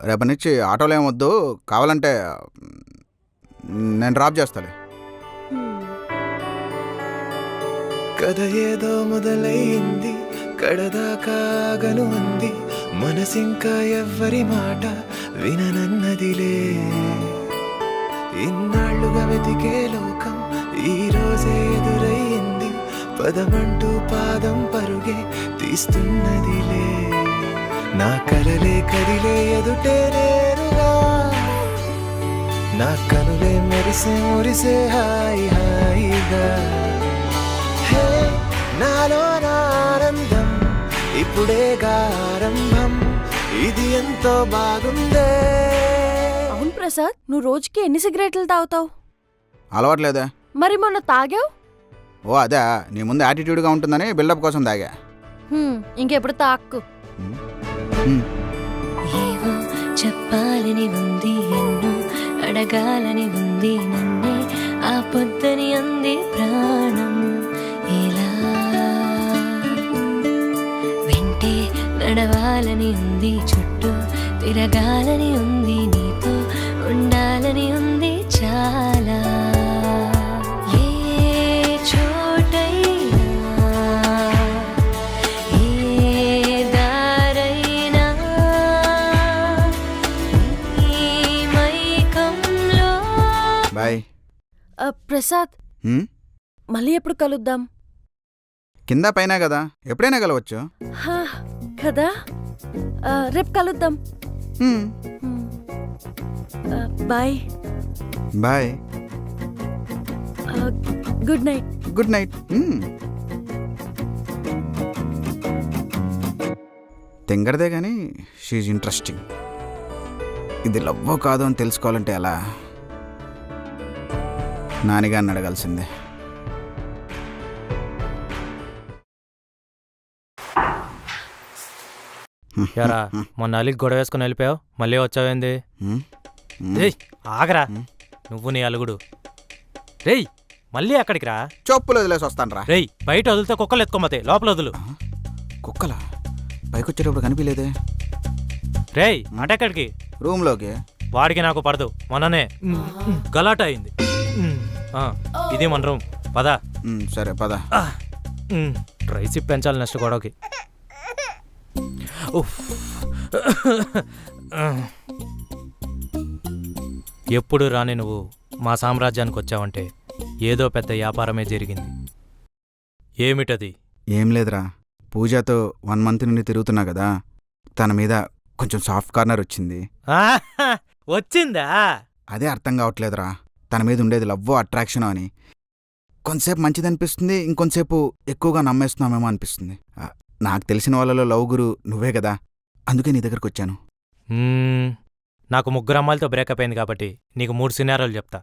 రేపటి నుంచి ఆటోలో ఏమొద్దు, కావాలంటే నేను డ్రాప్ చేస్తాలే. కథ ఏదో మొదలైంది, కడదాకాగను ఉంది, మనసింకా ఎవ్వరి మాట విననన్నదిలే. ఇన్నాళ్లుగా వెతికే లోకం ఈ రోజే ఎదురయ్యింది, పదమంటూ పాదం పరుగే తీస్తున్నదిలే. నా కలలే కదిలే ఎదుటే నేరుగా, నా కనులే మెరిసే మురిసే హాయి హాయిగా. హే నాలో ఆనందం ఇప్పుడే ఆరంభం, ఇది ఎంతో బాగుందే. అవును ప్రసాద్, నువ్వు రోజుకి ఎన్ని సిగరెట్లు తాగుతావు? అలవాట్లేదే. మరి మొన్న తాగావు? ఓ అదే, నీ ముందు యాటిట్యూడ్గా ఉంటుందని బిల్డప్ కోసం తాగా. ఇంకెప్పుడు తాక్కు. ఏవో చెప్పాలని ఉంది, ఎన్నో అడగాలని ఉంది, నన్నే ఆ పొద్దని అంది ప్రాణం. ఇలా వెంటే నడవాలని ఉంది, చుట్టూ తిరగాలని ఉంది, నీతో ఉండాలని ఉంది చాలా. బాయ్. ప్రసాద్, మళ్ళీ ఎప్పుడు కలుద్దాం? కింద పైన కదా, ఎప్పుడైనా కలవచ్చు కదా. రేపు కలుద్దాం. Bye. Bye. Good night. Good night. తెంగరదే కానీ షీఈ్ ఇంట్రెస్టింగ్. ఇది లవ్వో కాదో అని తెలుసుకోవాలంటే ఎలా? నానిగారిని అడగాల్సిందే. యారా, మొన్న అలిగి గొడవ వేసుకుని వెళ్ళిపోయావు, మళ్ళీ వచ్చావేంది? రేయ్ ఆగరా, నువ్వు నీ అలుగుడు. రేయ్ మళ్ళీ అక్కడికి రా. చొప్పులు వదిలేసి వస్తాను రా. రేయ్ బయట వదిలితే కుక్కలు ఎత్తుకోమతే, లోపల వదులు. కుక్కలా? పైకి వచ్చేటప్పుడు కనిపించలేదే. రేయ్ అటెక్కడికి? రూమ్లోకి. వాడికి నాకు పడదు, మొన్ననే గలాట అయింది. ఇది మన రూమ్, పదా. సరే పద. రైసిప్ పెంచాలి నెక్స్ట్ గొడవకి. ఎప్పుడు రాని నువ్వు మా సామ్రాజ్యానికి వచ్చావంటే ఏదో పెద్ద వ్యాపారమే జరిగింది. ఏమిటది? ఏం లేదురా, పూజతో 1 month నుండి తిరుగుతున్నా కదా, తన మీద కొంచెం సాఫ్ట్ కార్నర్ వచ్చింది. వచ్చిందా? అదే అర్థం కావట్లేదురా, తన మీద ఉండేది లవ్వో అట్రాక్షనో అని. కొంతసేపు మంచిదనిపిస్తుంది, ఇంకొంతసేపు ఎక్కువగా నమ్మేస్తున్నామేమో అనిపిస్తుంది. నాకు తెలిసిన వాళ్ళలో లవ్ గురు నువ్వే కదా, అందుకే నీ దగ్గరకు వచ్చాను. నాకు 3 అమ్మాయిలతో బ్రేకప్ అయింది కాబట్టి నీకు 3 సినారియోలు చెప్తా.